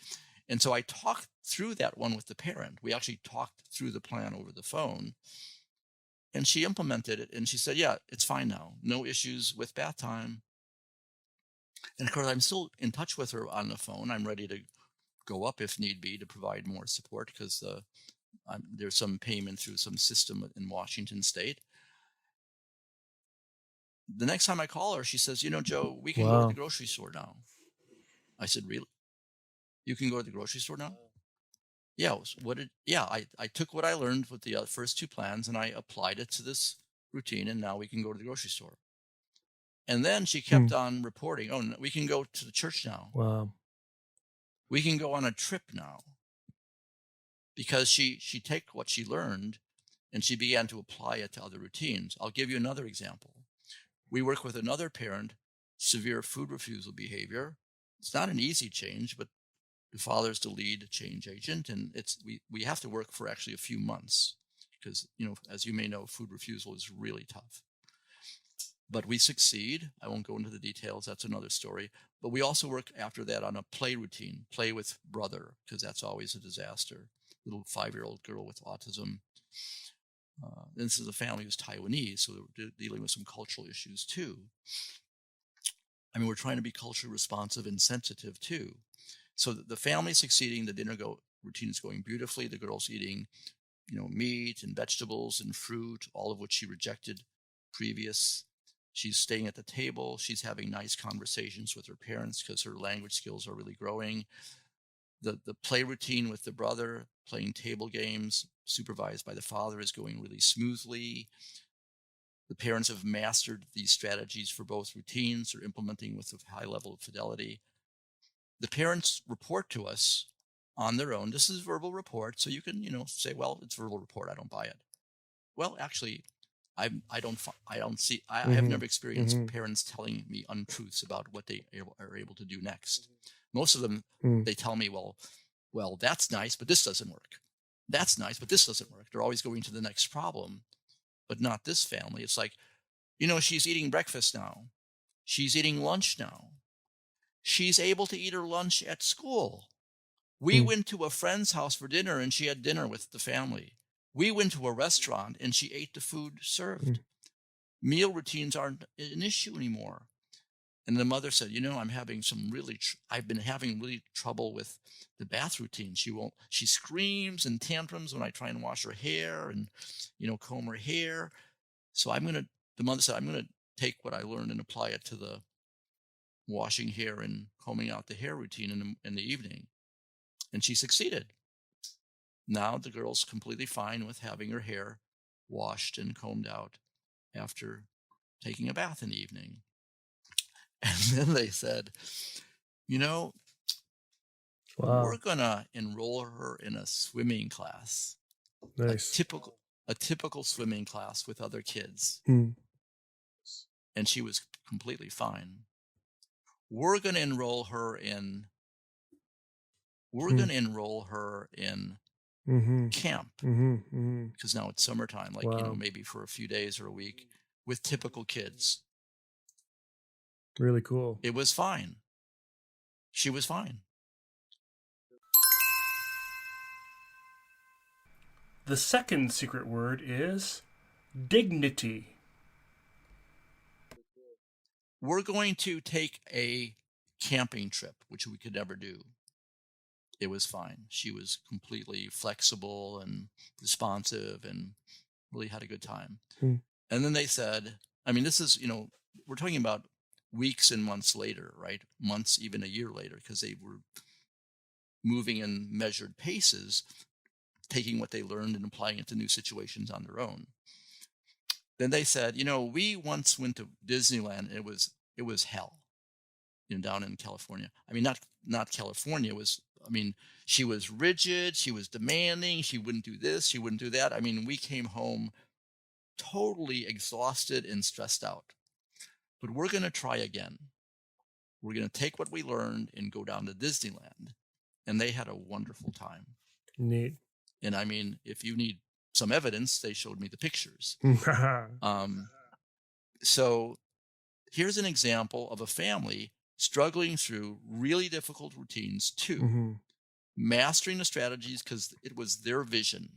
And so I talked through that one with the parent. We actually talked through the plan over the phone, and she implemented it, and she said, yeah, it's fine now. No issues with bath time. And of course, I'm still in touch with her on the phone. I'm ready to go up if need be to provide more support, because there's some payment through some system in Washington State. The next time I call her, she says, Joe, we can go to the grocery store now. I said, really? You can go to the grocery store now? Yeah. I took what I learned with the first 2 plans and I applied it to this routine, and now we can go to the grocery store. And then she kept on reporting, oh, we can go to the church now. Wow. We can go on a trip now. Because she took what she learned and she began to apply it to other routines. I'll give you another example. We work with another parent, severe food refusal behavior. It's not an easy change, but the father's the lead change agent, and we have to work for actually a few months because, as you may know, food refusal is really tough. But we succeed. I won't go into the details. That's another story. But we also work after that on a play routine, play with brother, because that's always a disaster. Little 5-year-old girl with autism. This is a family who's Taiwanese, so they're dealing with some cultural issues too. I mean, we're trying to be culturally responsive and sensitive too. So the family's succeeding. The dinner routine is going beautifully. The girl's eating, meat and vegetables and fruit, all of which she rejected previous. She's staying at the table. She's having nice conversations with her parents because her language skills are really growing. The play routine with the brother, playing table games, supervised by the father, is going really smoothly. The parents have mastered these strategies for both routines. They're implementing with a high level of fidelity. The parents report to us on their own. This is verbal report, so you can, say, well, it's verbal report. I don't buy it. Well, actually, I have never experienced parents telling me untruths about what they are able to do next. Most of them, they tell me, well, that's nice, but this doesn't work. That's nice, but this doesn't work. They're always going to the next problem, but not this family. It's like, she's eating breakfast now. She's eating lunch now. She's able to eat her lunch at school. We went to a friend's house for dinner and she had dinner with the family. We went to a restaurant and she ate the food served. Meal routines aren't an issue anymore. And the mother said, I'm having I've been having really trouble with the bath routine. She screams and tantrums when I try and wash her hair and, comb her hair. So the mother said, I'm going to take what I learned and apply it to the washing hair and combing out the hair routine in the evening. And she succeeded. Now the girl's completely fine with having her hair washed and combed out after taking a bath in the evening. And then they said, Wow. We're going to enroll her in a swimming class. Nice. A typical swimming class with other kids. And she was completely fine. We're going to enroll her in camp because now it's summertime, maybe for a few days or a week with typical kids. Really cool. It was fine. She was fine. The second secret word is dignity. We're going to take a camping trip, which we could never do. It was fine. She was completely flexible and responsive and really had a good time. And then they said, this is, we're talking about weeks and months later, right? Months, even a year later, because they were moving in measured paces, taking what they learned and applying it to new situations on their own. Then they said, we once went to Disneyland. And it was hell, down in California. Not California. She was rigid. She was demanding. She wouldn't do this. She wouldn't do that. We came home totally exhausted and stressed out. But we're going to try again. We're going to take what we learned and go down to Disneyland. And they had a wonderful time. Neat. And if you need some evidence, they showed me the pictures. So here's an example of a family struggling through really difficult routines too, mastering the strategies because it was their vision.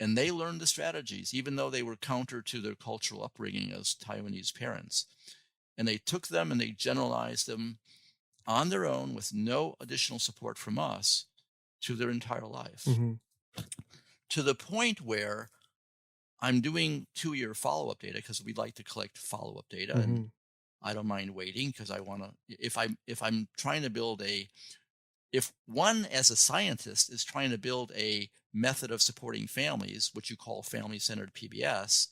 And they learned the strategies, even though they were counter to their cultural upbringing as Taiwanese parents. And they took them and they generalized them on their own with no additional support from us to their entire life. To the point where I'm doing 2-year follow-up data because we'd like to collect follow-up data. And I don't mind waiting because I want to, if I'm trying to build if one as a scientist is trying to build a method of supporting families, which you call family-centered PBS,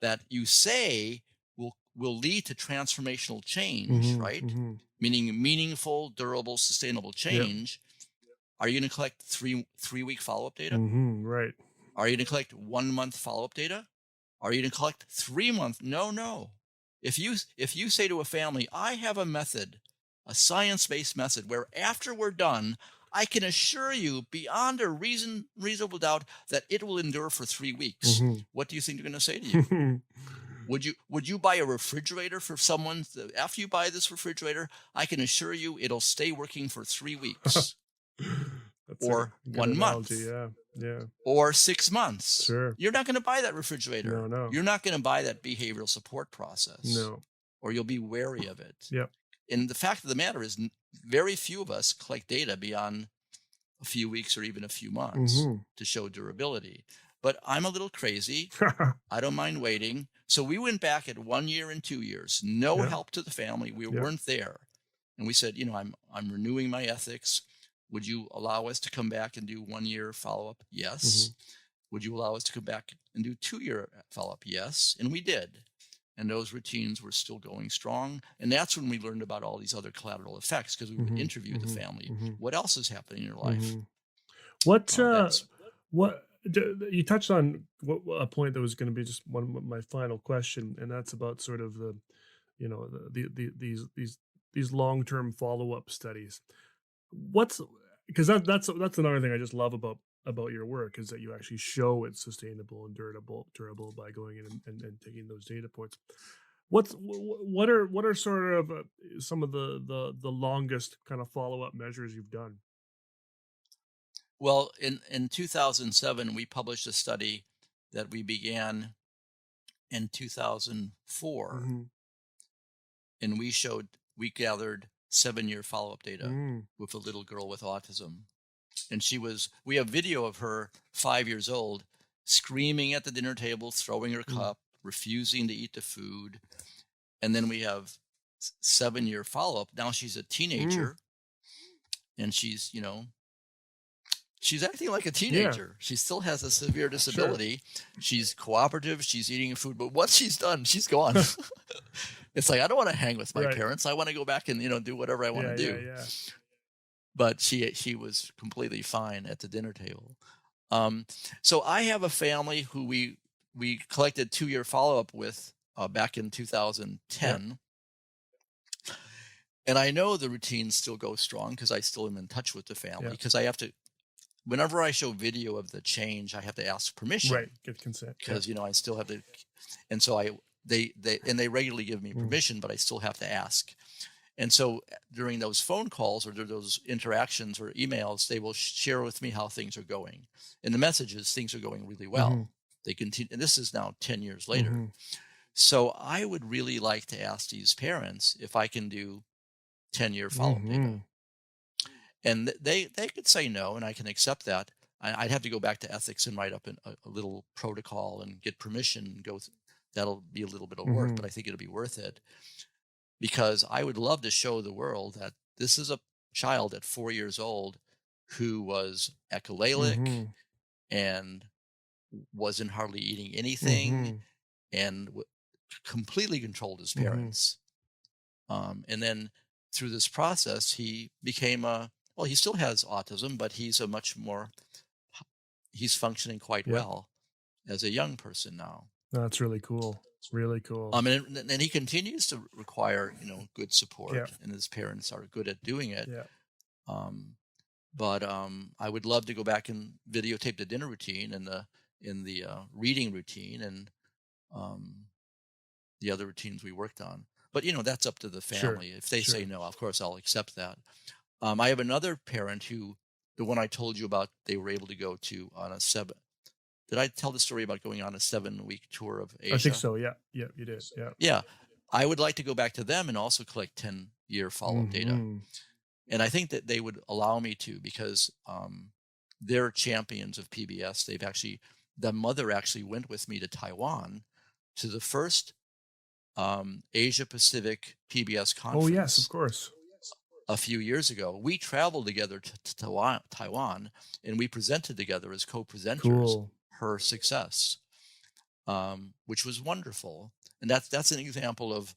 that you say will will lead to transformational change, right? Meaning meaningful, durable, sustainable change. Are you going to collect three-week follow-up data? Right. Are you going to collect 1 month follow-up data? Are you going to collect 3 month? No. If you say to a family, I have a method, a science-based method, where after we're done, I can assure you beyond a reasonable doubt that it will endure for 3 weeks. What do you think they're going to say to you? Would you buy a refrigerator for someone? After you buy this refrigerator, I can assure you it'll stay working for 3 weeks. Or 1 month. Yeah. Or 6 months. Sure. You're not going to buy that refrigerator. No. You're not going to buy that behavioral support process. No. Or you'll be wary of it. Yep. And the fact of the matter is, very few of us collect data beyond a few weeks or even a few months to show durability. But I'm a little crazy. I don't mind waiting. So we went back at 1 year and 2 years. No help to the family. We weren't there. And we said, I'm renewing my ethics. Would you allow us to come back and do 1 year follow-up? Yes. Would you allow us to come back and do 2 year follow-up? Yes. And we did. And those routines were still going strong. And that's when we learned about all these other collateral effects, because we would interview the family. What else is happening in your life? What you touched on a point that was going to be just one of my final question, and that's about sort of these long-term follow-up studies. Because that's another thing I just love about your work, is that you actually show it's sustainable and durable by going in and taking those data points. What are sort of some of the longest kind of follow-up measures you've done? Well, in 2007, we published a study that we began in 2004, and we gathered 7-year follow-up data with a little girl with autism. And we have video of her 5 years old, screaming at the dinner table, throwing her cup, refusing to eat the food. And then we have 7-year follow-up. Now she's a teenager, and she's acting like a teenager. She still has a severe disability. Sure. She's cooperative. She's eating food. But once she's done, she's gone. It's like, I don't want to hang with my parents. I want to go back and, do whatever I want to do. Yeah. But she was completely fine at the dinner table. So I have a family who we collected 2-year follow-up with back in 2010. Yeah. And I know the routines still go strong because I still am in touch with the family, because I have to, whenever I show video of the change, I have to ask permission. Right, get consent. Because, I still have to, and so they regularly give me permission, but I still have to ask. And so during those phone calls or those interactions or emails, they will share with me how things are going. And the message is things are going really well. They continue, and this is now 10 years later. So I would really like to ask these parents if I can do 10-year follow-up data. And they could say no, and I can accept that. I'd have to go back to ethics and write up a little protocol and get permission and go. That'll be a little bit of work, but I think it'll be worth it, because I would love to show the world that this is a child at 4 years old who was echolalic and wasn't hardly eating anything and completely controlled his parents. And then through this process, he became he still has autism, but he's functioning quite well as a young person now. That's really cool. Really cool. And he continues to require, good support, and his parents are good at doing it. Yeah. But I would love to go back and videotape the dinner routine and the reading routine and the other routines we worked on. But that's up to the family. If they say no, of course I'll accept that. I have another parent who, the one I told you about, they were able to go to on a 7. Did I tell the story about going on a 7-week tour of Asia? I think so. Yeah, you did. Yeah. Yeah, I would like to go back to them and also collect 10-year follow-up data, and I think that they would allow me to, because they're champions of PBS. The mother actually went with me to Taiwan to the first Asia Pacific PBS conference. Oh yes, of course. A few years ago, we traveled together to Taiwan, and we presented together as co-presenters. Cool. Her success, which was wonderful. And that's an example of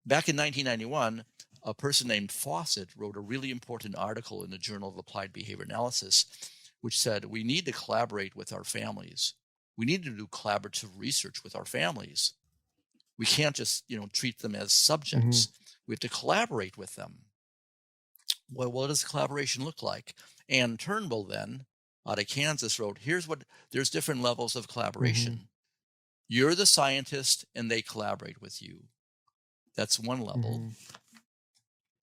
back in 1991, a person named Fawcett wrote a really important article in the Journal of Applied Behavior Analysis, which said we need to collaborate with our families. We need to do collaborative research with our families. We can't just, treat them as subjects. We have to collaborate with them. Well, what does collaboration look like? Ann Turnbull then, out of Kansas, wrote, there's different levels of collaboration. You're the scientist and they collaborate with you. That's one level.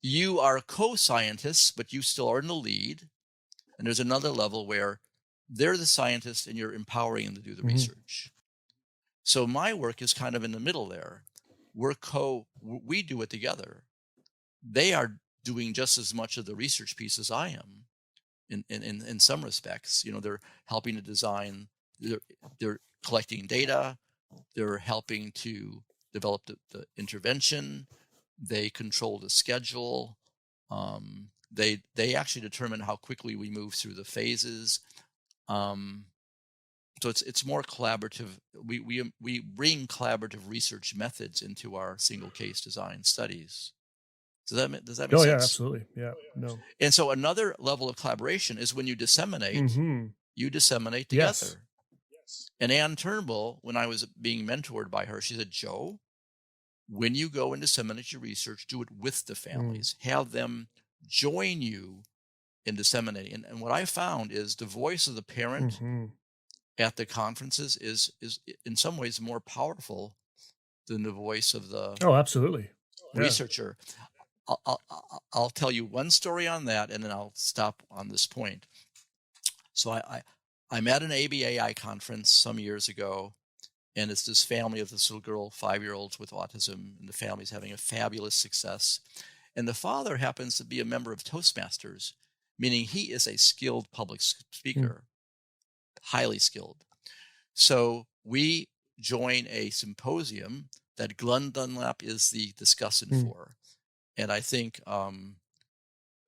You are co-scientists, but you still are in the lead. And there's another level where they're the scientist and you're empowering them to do the research. So my work is kind of in the middle there. We do it together. They are doing just as much of the research piece as I am in some respects. They're helping to design, they're collecting data, they're helping to develop the intervention, they control the schedule, they actually determine how quickly we move through the phases. So it's more collaborative. We bring collaborative research methods into our single case design studies. Does that make sense? Oh yeah, absolutely. Yeah, no. And so another level of collaboration is when you disseminate. You disseminate together. Yes. And Ann Turnbull, when I was being mentored by her, she said, Joe, when you go and disseminate your research, do it with the families. Have them join you in disseminating. And what I found is the voice of the parent at the conferences is in some ways more powerful than the voice of the absolutely researcher. I'll tell you one story on that, and then I'll stop on this point. So I'm at an ABAI conference some years ago, and it's this family of this little girl, 5-year-olds with autism, and the family's having a fabulous success. And the father happens to be a member of Toastmasters, meaning he is a skilled public speaker, highly skilled. So we join a symposium that Glenn Dunlap is the discussant for. And I think, Lynn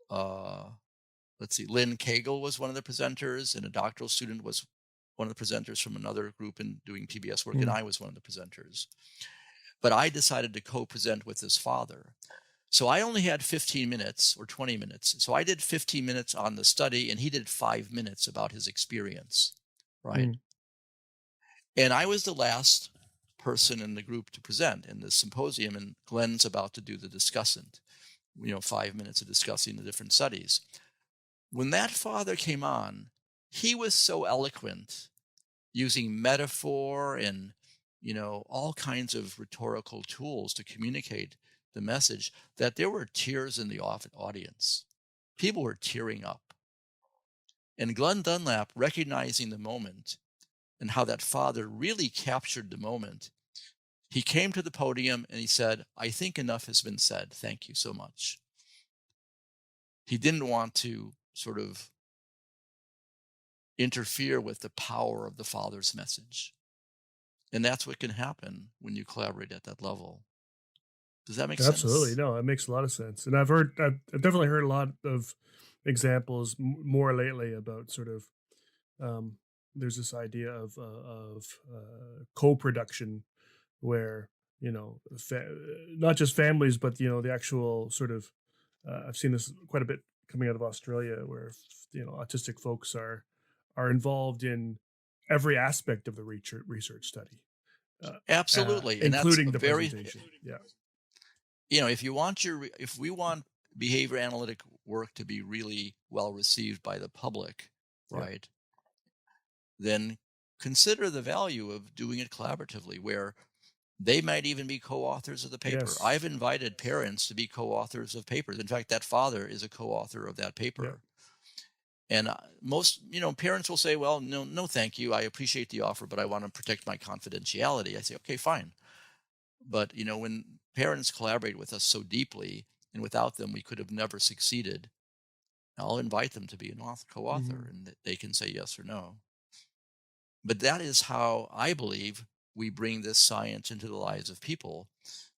Cagle was one of the presenters, and a doctoral student was one of the presenters from another group in doing PBS work, and I was one of the presenters. But I decided to co-present with his father. So I only had 15 minutes or 20 minutes. So I did 15 minutes on the study, and he did 5 minutes about his experience, right? And I was the last person in the group to present in the symposium, and Glenn's about to do the discussant, 5 minutes of discussing the different studies. When that father came on, he was so eloquent, using metaphor and, all kinds of rhetorical tools to communicate the message, that there were tears in the audience. People were tearing up. And Glenn Dunlap, recognizing the moment and how that father really captured the moment, he came to the podium and he said, I think enough has been said. Thank you so much. He didn't want to sort of interfere with the power of the father's message. And that's what can happen when you collaborate at that level. Does that make sense? Absolutely. No, it makes a lot of sense. And I've definitely heard a lot of examples more lately about sort of, there's this idea of co-production where, not just families, but, the actual sort of, I've seen this quite a bit coming out of Australia where, autistic folks are involved in every aspect of the research study. Absolutely. Including the presentation. Yeah. If we want behavior analytic work to be really well received by the public, right, then consider the value of doing it collaboratively, where they might even be co-authors of the paper. Yes. I've invited parents to be co-authors of papers. In fact, that father is a co-author of that paper. Yeah. And most, parents will say, well, no, thank you. I appreciate the offer, but I want to protect my confidentiality. I say, okay, fine. But, when parents collaborate with us so deeply, and without them, we could have never succeeded, I'll invite them to be a co-author, and they can say yes or no. But that is how I believe we bring this science into the lives of people,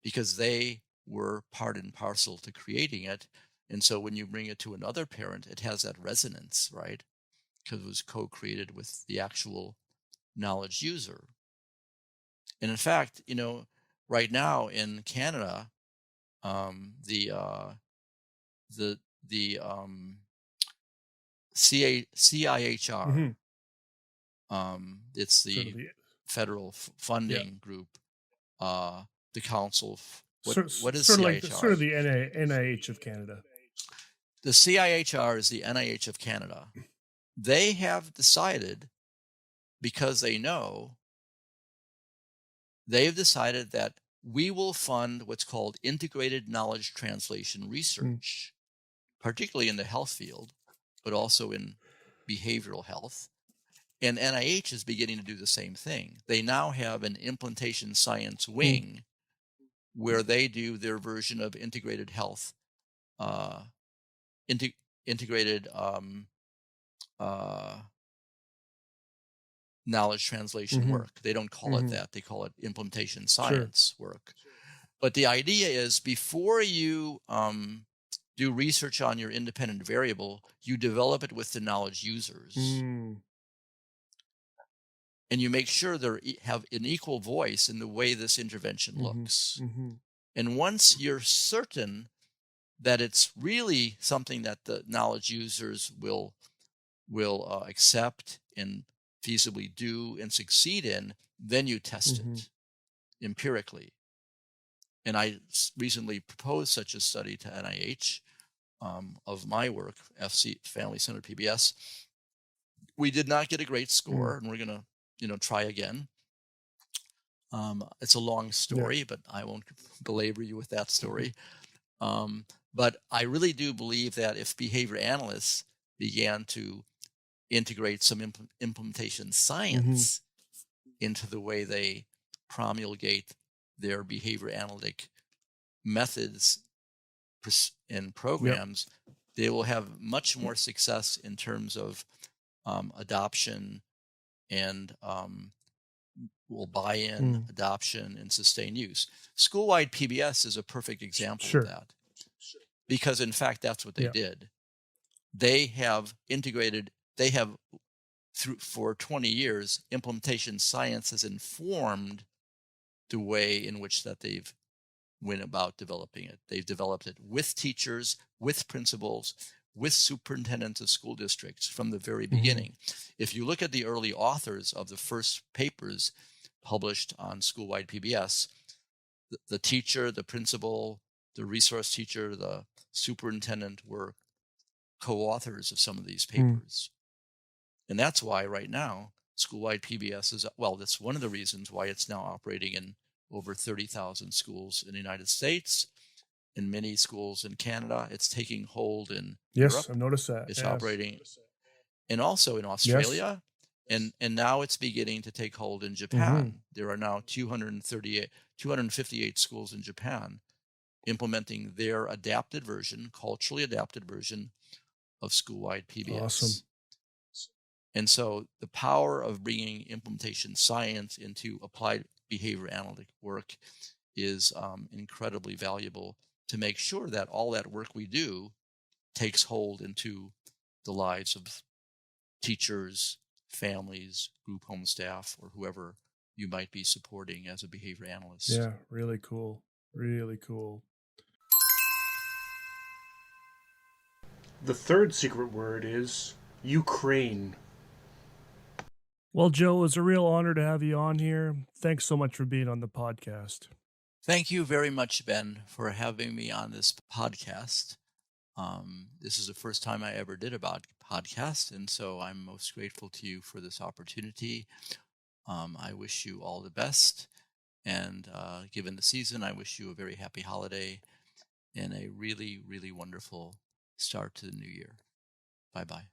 because they were part and parcel to creating it. And so when you bring it to another parent, it has that resonance, right? Because it was co-created with the actual knowledge user. And in fact, right now in Canada, the CIHR, it's Sort the of the federal yeah, funding group, the council. What is sort of like CIHR? the NIH of Canada. The CIHR is the NIH of Canada. They have decided, because they've decided that we will fund what's called integrated knowledge translation research, particularly in the health field, but also in behavioral health. And NIH is beginning to do the same thing. They now have an implementation science wing where they do their version of integrated health, integrated knowledge translation work. They don't call it that. They call it implementation science work. But the idea is, before you do research on your independent variable, you develop it with the knowledge users. And you make sure they have an equal voice in the way this intervention looks. And once you're certain that it's really something that the knowledge users will accept and feasibly do and succeed in, then you test it empirically. And I recently proposed such a study to NIH of my work, FC, Family-Centered PBS. We did not get a great score, and we're going to try again. It's a long story, but I won't belabor you with that story. But I really do believe that if behavior analysts began to integrate some implementation science into the way they promulgate their behavior analytic methods and programs, they will have much more success in terms of adoption and will buy in, adoption, and sustain use. School-wide PBS is a perfect example of that, because in fact that's what they did. They have integrated. They have for 20 years, implementation science has informed the way in which that they've went about developing it. They've developed it with teachers, with principals, with superintendents of school districts from the very beginning. If you look at the early authors of the first papers published on school-wide PBS, the teacher, the principal, the resource teacher, the superintendent were co-authors of some of these papers. And that's why right now school-wide PBS is, well, that's one of the reasons why it's now operating in over 30,000 schools in the United States, in many schools in Canada. It's taking hold in Europe. I've noticed that. It's operating, and also in Australia, and now it's beginning to take hold in Japan. There are now 258 schools in Japan implementing their adapted version, culturally adapted version of school-wide PBS. Awesome. And so the power of bringing implementation science into applied behavior analytic work is incredibly valuable to make sure that all that work we do takes hold into the lives of teachers, families, group home staff, or whoever you might be supporting as a behavior analyst. Yeah, really cool. Really cool. The third secret word is Ukraine. Well, Joe, it was a real honor to have you on here. Thanks so much for being on the podcast. Thank you very much, Ben, for having me on this podcast. This is the first time I ever did a podcast, and so I'm most grateful to you for this opportunity. I wish you all the best, and given the season, I wish you a very happy holiday and a really, really wonderful start to the new year. Bye-bye.